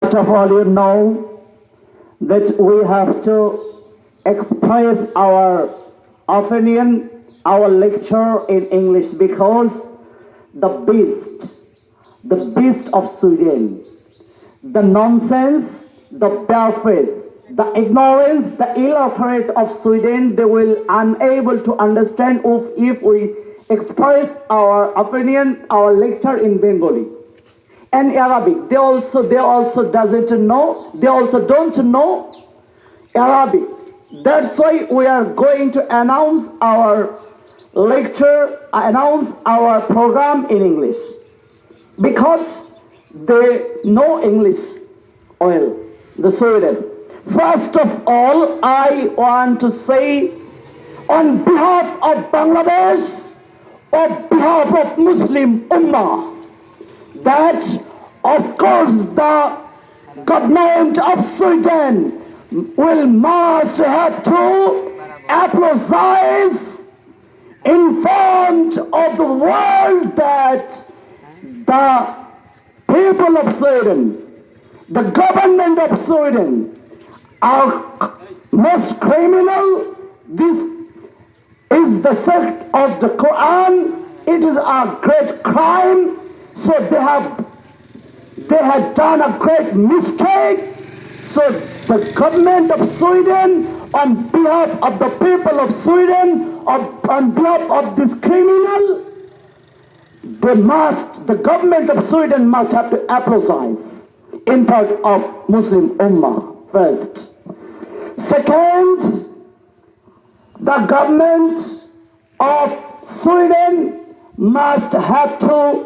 First of all, you know that we have to express our opinion, our lecture in English because the beast of Sweden, the nonsense, the barefaced, the ignorance, the illiterate of Sweden, they will unable to understand if we express our opinion, our lecture in Bengali and Arabic. They also doesn't know. They also don't know Arabic. That's why we are going to announce our lecture, announce our program in English because they know English well. The Sweden. First of all, I want to say on behalf of Bangladesh, on behalf of Muslim Ummah, that of course the government of Sweden must have to apologize in front of the world that the people of Sweden, the government of Sweden are most criminal. This is the sect of the Quran. It is a great crime. So they have done a great mistake. So the government of Sweden, on behalf of the people of Sweden, on behalf of this criminal, the government of Sweden must have to apologize in front of Muslim Ummah first. Second, the government of Sweden must have to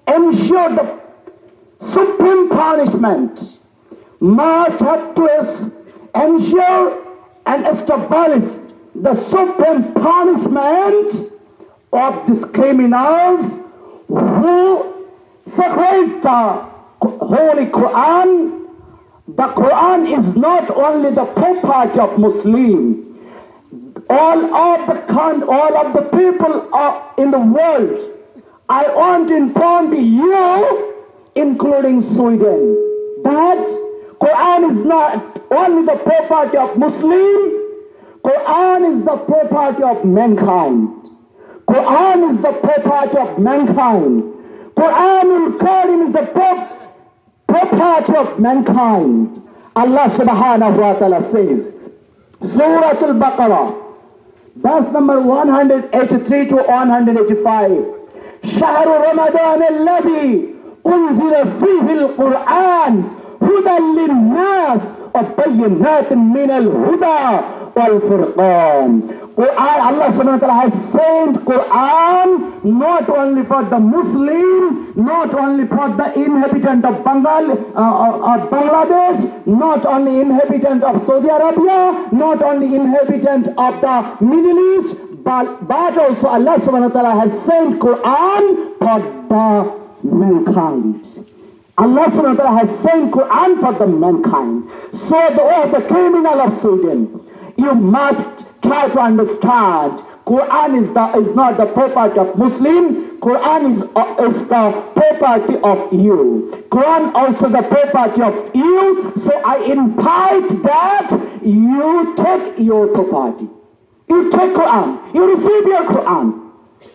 ensure the supreme punishment, must have to ensure and establish the supreme punishment of these criminals who separate the Holy Quran. The Quran is not only the property of Muslims. All of the people in the world, I want to inform you, including Sweden, that Quran is not only the property of Muslims. Quran is the property of mankind. Quran is the property of mankind. Quranul Karim is the property of mankind. Allah subhanahu wa ta'ala says, Surah Al-Baqarah, verse number 183 to 185. شهر رمضان الذي أنزل فيه القرآن هدى للناس وبينات من الهدى والفرقان. Quran, Allah subhanahu wa ta'ala has sent Quran not only for the Muslim, not only for the inhabitant of Bangladesh, not only inhabitant of Saudi Arabia, not only inhabitant of the Middle East, but also Allah subhanahu wa ta'ala has sent Quran for the mankind. Allah subhanahu wa ta'ala has sent Quran for the mankind. So the criminal of Sweden, you must try to understand. Quran is not the property of Muslim. Quran is the property of you. Quran also the property of you. So I invite that you take your property. You take Quran. You receive your Quran.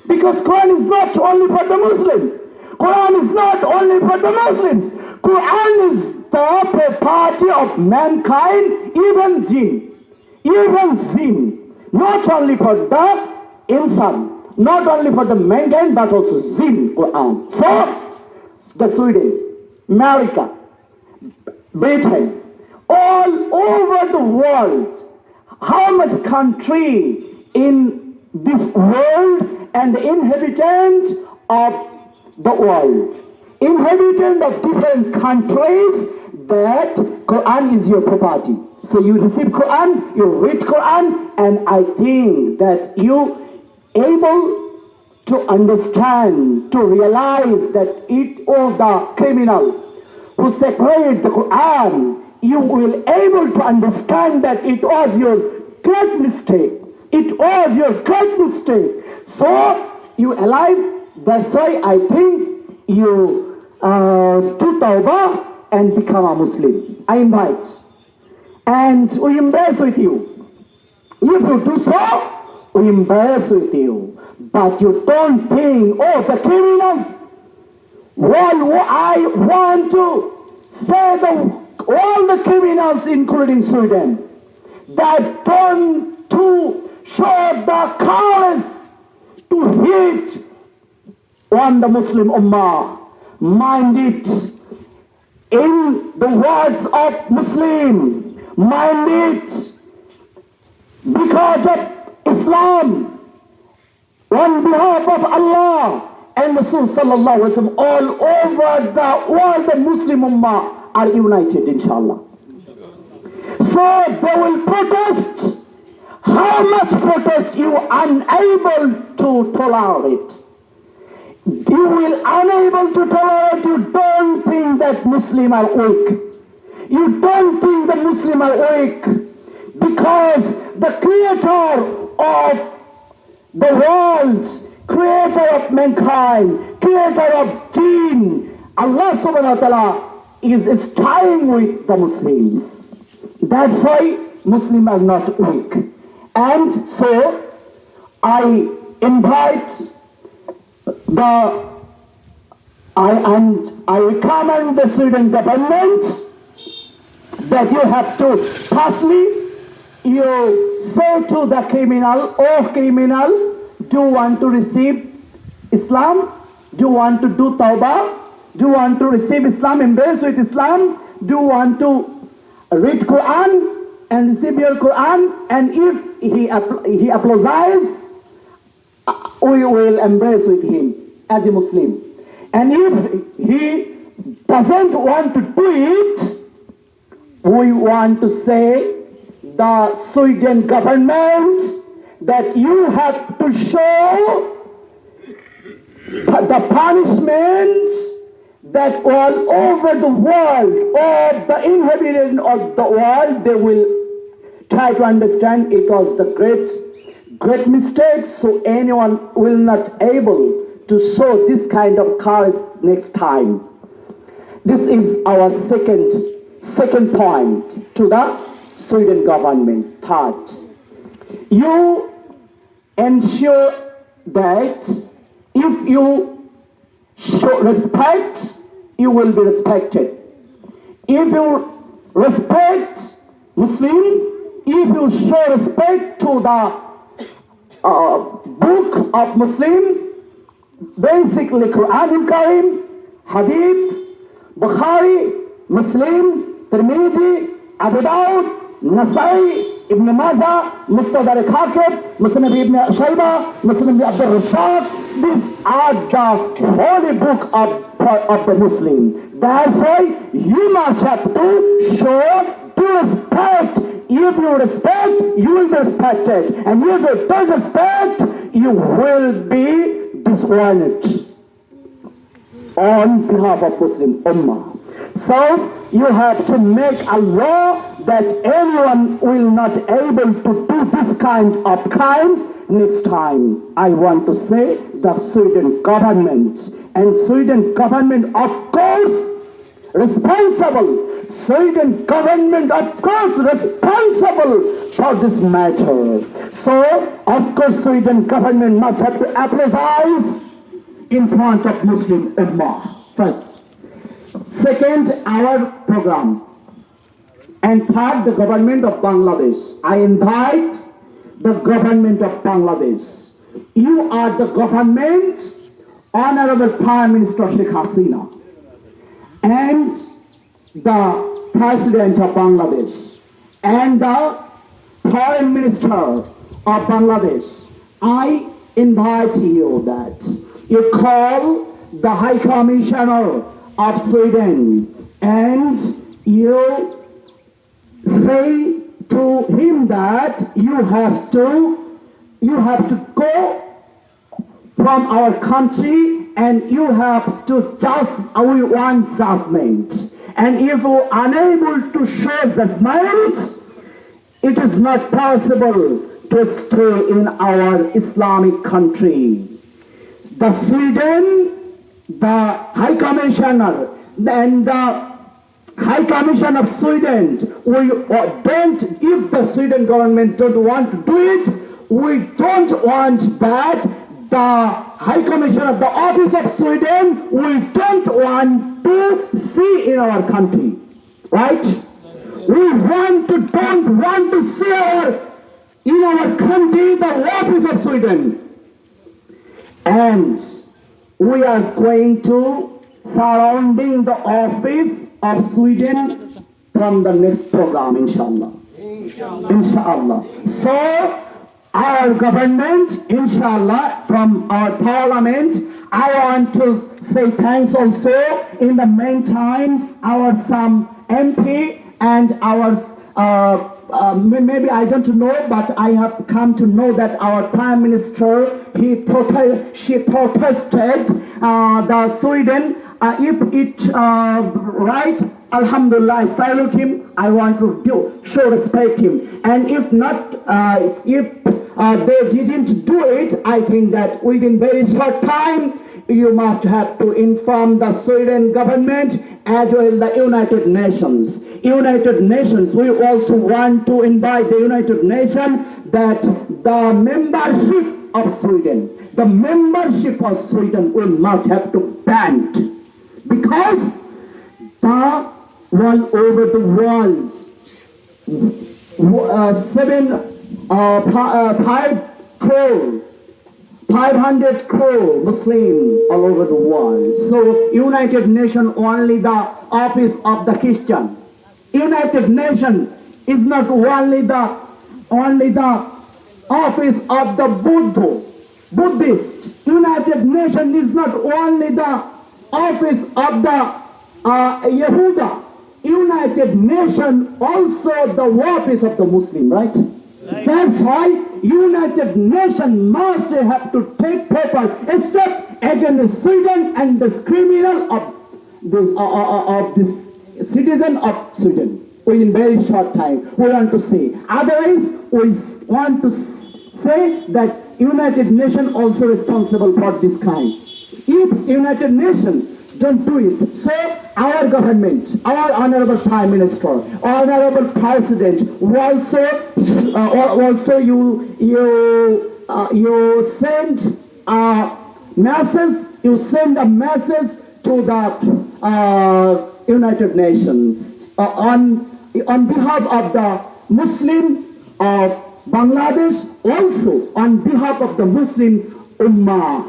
Because Quran is not only for the Muslims. Quran is not only for the Muslims. Quran is the property of mankind, even jinn. Even jinn. Not only for the insan, not only for the mankind, but also jinn Quran. So, the Sweden, America, Britain, all over the world, how much country in this world and the inhabitants of the world, inhabitant of different countries, that Quran is your property. So you receive Quran, you read Quran, and I think that you able to understand, to realize that it was the criminal who separated the Quran. You will able to understand that it was your great mistake. It was your great mistake. So you alive. That's why I think you do tawbah and become a Muslim. I invite. And we embrace with you. If you do so, we embrace with you. But you don't think, oh, the criminals. Well, I want to say all the criminals, including Sweden, that turn to show the courage to hit on the Muslim Ummah. Mind it, in the words of Muslim, mind it, because of Islam, on behalf of Allah and Rasul sallallahu alaihi wasallam, all over the world, the Muslim Ummah are united, inshallah. So they will protest. How much protest you are unable to tolerate? You will unable to tolerate. You don't think that Muslims are weak. You don't think the Muslims are weak because the creator of the world, creator of mankind, creator of jinn, Allah subhanahu wa ta'ala is trying with the Muslims. That's why Muslims are not weak. And so I invite I recommend the Sweden government that you have to firstly you say to the criminal, oh criminal, do you want to receive Islam? Do you want to do tawbah? Do you want to receive Islam, embrace with Islam? Do you want to read Quran and receive your Quran? And if he apologizes, we will embrace with him as a Muslim. And if he doesn't want to do it, we want to say the Sweden government that you have to show the punishments that all over the world, all the inhabitants of the world, they will try to understand it was the great mistake, so anyone will not able to show this kind of courage next time. This is our second point to the Sweden government. Third, you ensure that if you show respect, you will be respected. If you respect Muslim, if you show respect to the book of Muslim, basically Quran Karim, Hadith, Bukhari, Muslim, Tirmidhi, Abu Dawud, Nasai, Ibn Majah, Mustadrak Hakim, Musnad Ibn Shayba, Muslim Abdul Razzaq. These are the holy book of the Muslim. That's why you must have to show to respect. If you respect, you will be respected. And if you don't respect, you will be dishonored on behalf of Muslim Ummah. So you have to make a law that anyone will not able to do this kind of crimes next time. I want to say the Sweden government, and Sweden government of course responsible. Sweden government of course responsible for this matter. So of course Sweden government must have to apologize in front of Muslim Ummah first. Second, our program. And third, the government of Bangladesh. I invite the government of Bangladesh. You are the government, Honorable Prime Minister Sheikh Hasina, and the President of Bangladesh, and the Foreign Minister of Bangladesh. I invite you that you call the High Commissioner of Sweden and you say to him that you have to go from our country and you have to we want judgment. And if you are unable to show judgment, it is not possible to stay in our Islamic country. The Sweden, the High Commissioner and the High Commission of Sweden, if the Sweden government don't want to do it, we don't want that. The High Commission of the Office of Sweden, we don't want to see in our country, right? We don't want to see in our country the Office of Sweden. And we are going to surrounding the Office of Sweden from the next program, inshallah. Inshallah. So, our government, inshallah, from our parliament, I want to say thanks also. In the meantime, our some MP and our maybe I don't know, but I have come to know that our Prime Minister, she protested the Sweden. If it right, Alhamdulillah, I salute him. I want to show respect him. And if not, if they didn't do it, I think that within very short time, you must have to inform the Sweden government as well as the United Nations. United Nations, we also want to invite the United Nations that the membership of Sweden, we must have to ban. Because the all over the world, 500 crore Muslims all over the world. So United Nations only the office of the Christian. United Nations is not only the office of the Buddhist. United Nations is not only the office of the Yehuda. United Nations also the office of the Muslim, right? That's why United Nations must have to take proper step against Sweden and the criminal of this citizen of Sweden. In very short time, we want to say. Otherwise, we want to say that United Nations also responsible for this crime. If United Nations don't do it, so our government, our honorable Prime Minister, honorable President, also you send a message. You send a message to the United Nations on behalf of the Muslim of Bangladesh, also on behalf of the Muslim Ummah.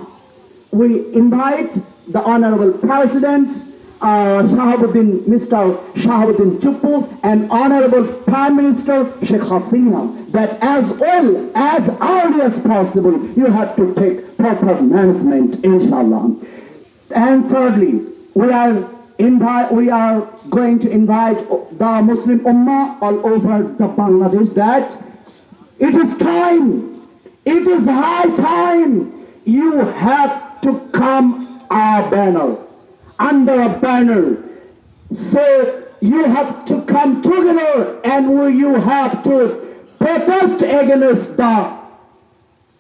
We invite the Honorable President, Mr. Shahabuddin Chuppu, and Honorable Prime Minister Sheikh Hasina, that as well as early as possible, you have to take proper management, inshallah. And thirdly, we are going to invite the Muslim Ummah all over the Bangladesh that it is high time you have to come under a banner. So you have to come together and you have to protest against the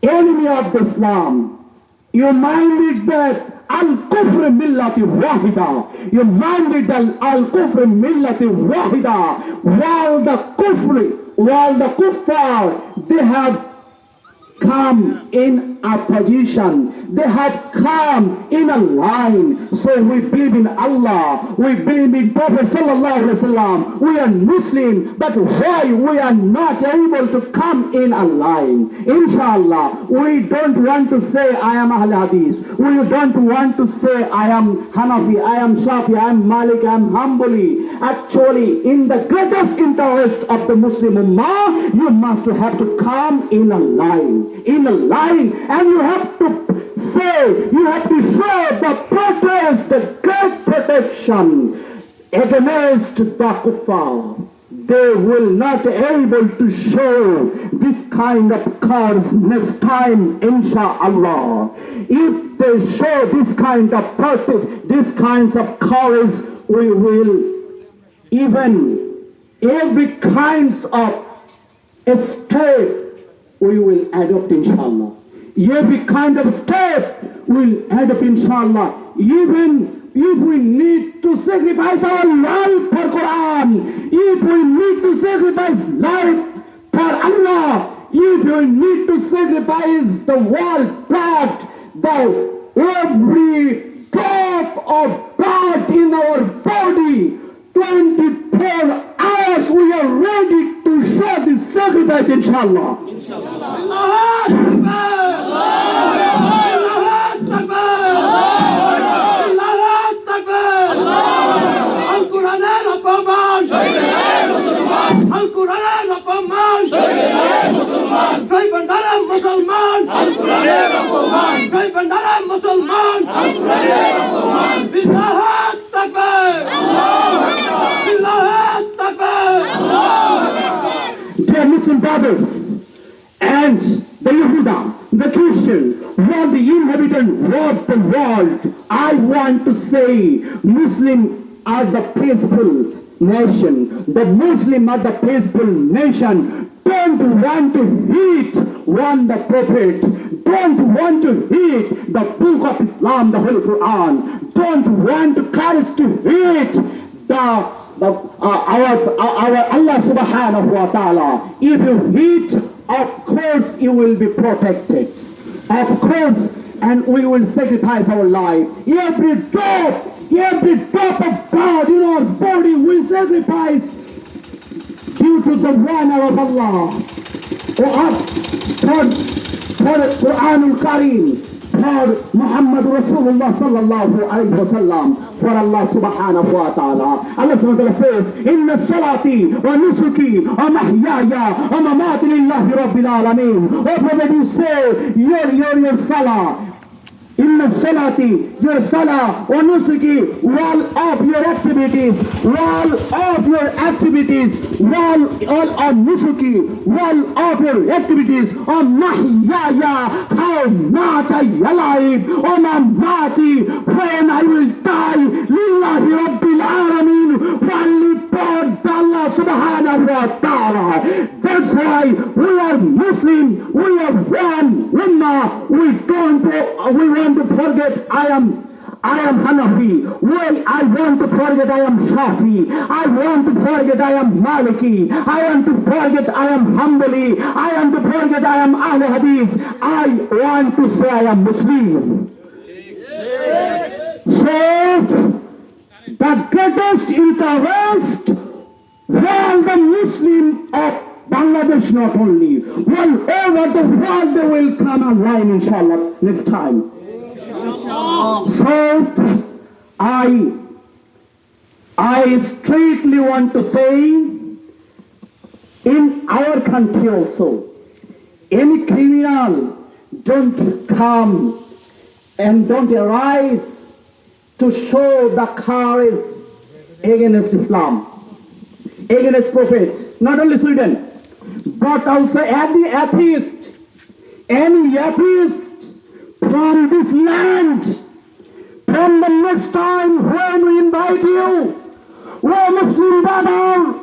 enemy of Islam. You minded that al-kufr millati wahida. You minded that al-kufr millati wahida. While the kuffar, they have come in a position, they have come in a line. So we believe in Allah, we believe in Prophet Sallallahu Alaihi Wasallam, we are Muslim, but why we are not able to come in a line? Inshallah, we don't want to say I am Ahl Hadith, we don't want to say I am Hanafi, I am Shafi, I am Malik, I am Hanbali. Actually, in the greatest interest of the Muslim Ummah, you must have to come in a line. And you have to say, you have to show the protest, the great protection against the kuffar. They will not able to show this kind of cards next time, inshallah. If they show this kind of protest, these kinds of cards, we will even every kinds of step we will adopt, inshallah. Every kind of step will adopt, inshallah. Even if we need to sacrifice our life for Quran, if we need to sacrifice life for Allah, if we need to sacrifice the world blood, every drop of blood in our body, 24 hours we are ready to show this sacrifice, inshallah. Dear Muslim brothers and the Yehuda, the Christian, all the inhabitants of the world, I want to say Muslim are the peaceful nation. The Muslim are the peaceful nation. Don't want to hate the Prophet. Don't want to hate the book of Islam, the Holy Quran. Don't want to courage to hate our Allah subhanahu wa ta'ala. If you hate, of course you will be protected. Of course, and we will sacrifice our life. Every drop of blood in our body we sacrifice due to the honor of Allah. For Quranul Kareem, for Muhammad Rasulullah sallallahu alayhi wa sallam, for Allah subhanahu wa ta'ala. Allah subhanahu wa ta'ala says, Inna salati wa nusuki wa mahyaya wa mamati lillahi rabbil alameen. Oh Prophet, you say, your salah, Inna salati, your salah, wa nusuki, all of your activities, all of nusuki, all of your activities, mahyaya, how much I alive, mamati, when I will die, lillahi rabbil alameen, only for Allah subhanahu wa ta'ala. That's why we are Muslim, we are one ummah. We want to forget I am Hanafi. Well, I want to forget I am Shafi. I want to forget I am Maliki. I want to forget I am Hanbali. I want to forget I am Ahl Hadith. I want to say I am Muslim. So, the greatest interest for the Muslim of Bangladesh not only, all over the world they will come online inshallah next time. So I straightly want to say, in our country also, any criminal don't come and don't arise to show the courage against Islam, against Prophet, not only Sweden, but also any atheist from this land, from the next time when we invite you, oh Muslim brother,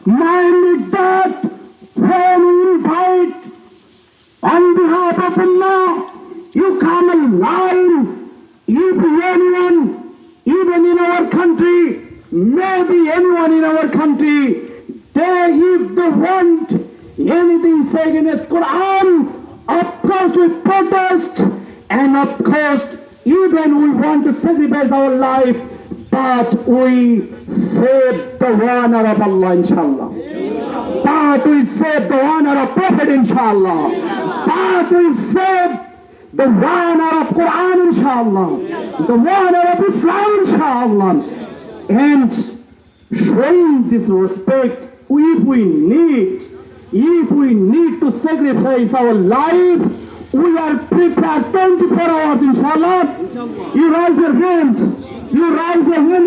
mind that when we invite on behalf of Allah, you come alive. If anyone, even in our country, maybe anyone in our country, if they want anything say against Quran, of course we protest, and of course even we want to sacrifice our life, but we save the honor of Allah inshallah. But we save the honor of Prophet inshallah. But we save the honor of Quran inshallah. The honor of Islam inshallah. And showing this respect, if we need to sacrifice our life, we are prepared 24 hours inshallah. You raise your hand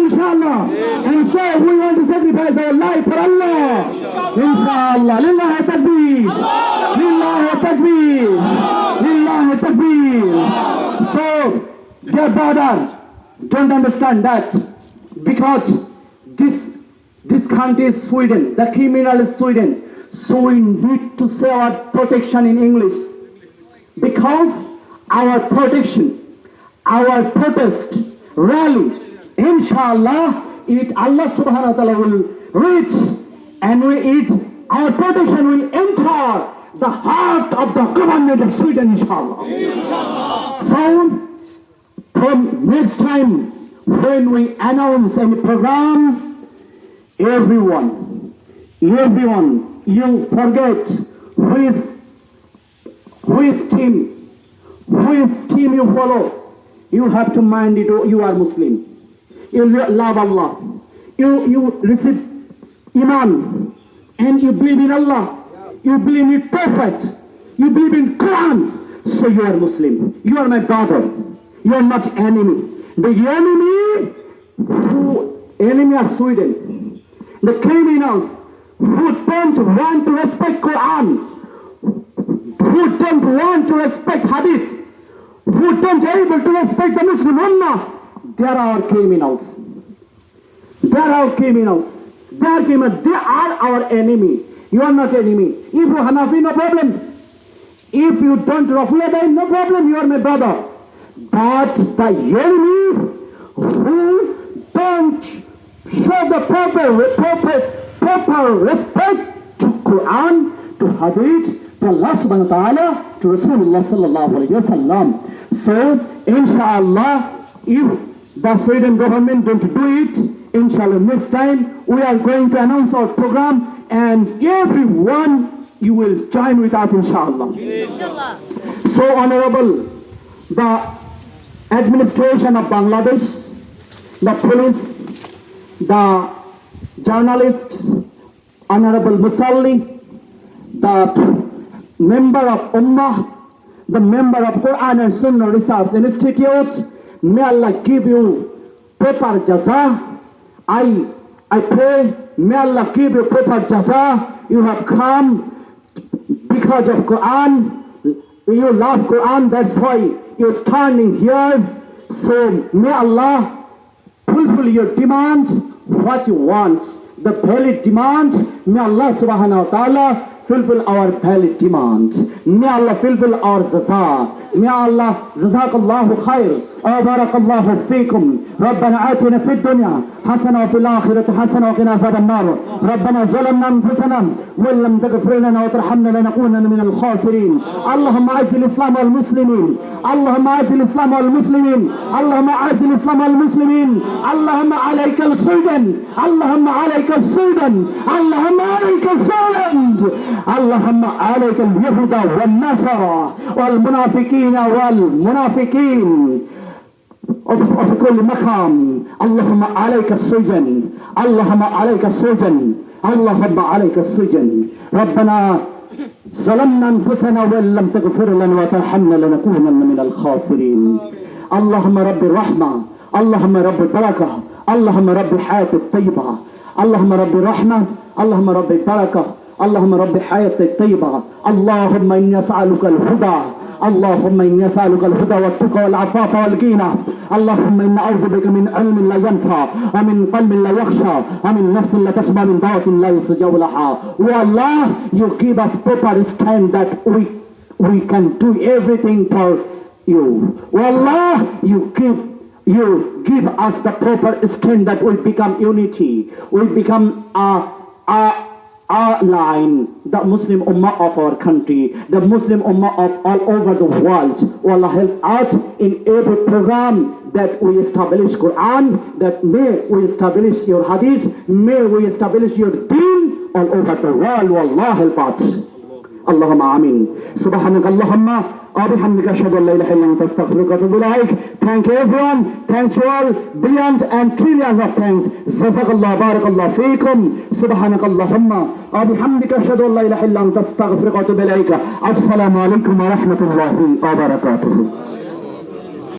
inshallah, and say we want to sacrifice our life for Allah inshallah. Lillahi takbir, lillahi takbir, lillahi takbir. So dear brother, don't understand that because this country is Sweden, the criminal is Sweden, so we need to say our protection in English, because our protection, our protest, rally, Inshallah, Allah subhanahu wa ta'ala will reach and our protection will enter the heart of the government of Sweden, inshallah. So, from next time when we announce any program, everyone, you forget which team you follow. You have to mind it, you are Muslim. You love Allah. You receive Iman. And you believe in Allah. You believe in Prophet. You believe in Quran. So you are Muslim. You are my brother. You are not enemy. The enemy of Sweden. The criminals who don't want to respect Quran. Who don't want to respect Hadith. Who don't able to respect the Muslim Ummah. They are our criminals. They are our criminals. They are our enemy. You are not enemy. If you Hanafi, no problem. If you don't Rafi'i, no problem. You are my brother. But the enemy who don't show the proper respect to Quran, to Hadith, to Allah subhanahu wa ta'ala, to Rasulullah sallallahu alayhi wa sallam. So, inshallah, if the Sweden government don't do it, inshallah next time we are going to announce our program and everyone you will join with us, inshallah. So honorable, the administration of Bangladesh, the police, the journalist, honorable Musalli, the member of Ummah, the member of Quran and Sunnah Research Institute, may Allah give you proper jaza. I pray, may Allah give you proper jaza. You have come because of Quran. You love Quran, that's why you're standing here. So may Allah fulfill your demands, what you want. The valid demand, may Allah subhanahu wa ta'ala fulfill our valid demands. May Allah fulfill our jaza. May Allah jazakallahu khair. وبارك الله فيكم. ربنا آتنا في الدنيا حسنة وفي الآخرة حسنة وقنا عذاب النار. ربنا ظلمنا أنفسنا وإن لم تغفر لنا وترحمنا لنكونن من الخاسرين. اللهم أعز الإسلام والمسلمين. اللهم أعز الإسلام والمسلمين. اللهم أعز الإسلام والمسلمين. اللهم عليك السودان. اللهم عليك السودان. اللهم عليك السودان. اللهم عليك اليهود والنصارى والمنافقين والمنافقين في كل مكان. اللهم عليك السجن. اللهم عليك السجن. اللهم عليك السجن. ربنا ظلمنا أنفسنا وإن لم تغفر لنا وترحمنا لنكونن من الخاسرين. اللهم رب الرحمة. اللهم رب البركة. اللهم رب الحياة الطيبة. اللهم رب الرحمة. اللهم رب البركة. اللهم رب الحياة الطيبة. اللهم إني أسألك الهدى. اللهم إني أسألك الهدى والتقى والعفاف والغنى. اللهم إني أعوذ بك من علم لا ينفع ومن قلب لا يخشى ومن نفس لا تشبع من دعوة لا يستجاب لها. O Allah, you give us proper stand that we can do everything for you. O Allah, you give us the proper stand that will become unity, will become our line, the Muslim Ummah of our country, the Muslim Ummah of all over the world. O Allah, help us in every program that we establish Quran, that may we establish your Hadith, may we establish your Deen all over the world. O Allah, help us. Allahumma ameen. Subhanaka Allahumma وبحمدك أشهد أن لا إله إلا أنت أستغفرك وأتوب إليك. Thank you everyone. Thanks to all brilliant and trillions of thanks. جزاك الله بارك الله فيكم. سبحانك اللهم وبحمدك أشهد أن لا إله إلا أنت أستغفرك وأتوب إليك. السلام عليكم ورحمة الله وبركاته.